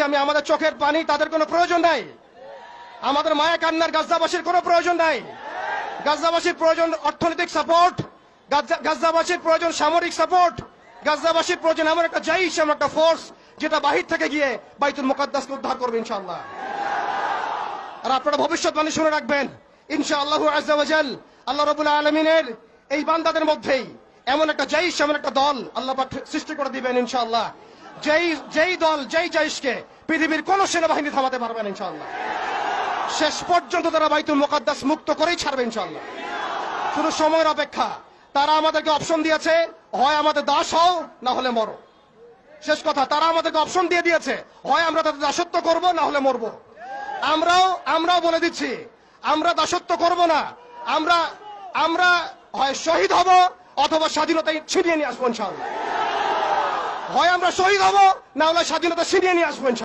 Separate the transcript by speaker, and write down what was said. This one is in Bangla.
Speaker 1: আমি আমাদের চোখের পানি তাদের কোনো প্রয়োজন নাই, আমাদের মায়া কান্নার গাজাবাসীর কোনো প্রয়োজন নাই। গাজাবাসীর প্রয়োজন অর্থনৈতিক সাপোর্ট, গাজাবাসীর প্রয়োজন সামরিক সাপোর্ট, গাজাবাসীর প্রয়োজন এমন একটা জাইশ, এমন একটা ফোর্স যেটা বাহির থেকে গিয়ে বাইতুল মুকাদ্দাসকে উদ্ধার করবে ইনশাআল্লাহ। আর আপনারা ভবিষ্যৎবাণী শুনে রাখবেন, ইনশাআল্লাহু আযজা ওয়া জাল আল্লাহ রাব্বুল আলামিনের এই বান্দাদের মধ্যেই এমন একটা জাইশ, এমন একটা দল আল্লাহ পাক সৃষ্টি করে দিবেন ইনশাআল্লাহ, যেই দল, যেই জাইশকে পৃথিবীর কোন সেনাবাহিনী থামাতে পারবে না ইনশাআল্লাহ। শেষ পর্যন্ত তারা বাইতুল মুকাদ্দাস মুক্ত করেই ছাড়বে ইনশাআল্লাহ। শুধু সময়ের অপেক্ষা। তারা আমাদেরকে অপশন দিয়েছে, হয় আমাদের দাস হও না হলে মরো। শেষ কথা, তারা আমাদেরকে অপশন দিয়ে দিয়েছে, হয় আমরা তাদের দাসত্ব করব না হলে মরবো। আমরাও বলে দিচ্ছি, আমরা দাসত্ব করব না, আমরা হয় শহীদ হব অথবা স্বাধীনতায় ছিনিয়ে নিয়ে আসবো ইনশাআল্লাহ। হয় আমরা শহীদ হব না হলে স্বাধীনতা ছিনিয়ে নিয়ে আসবো ইনশাআল্লাহ।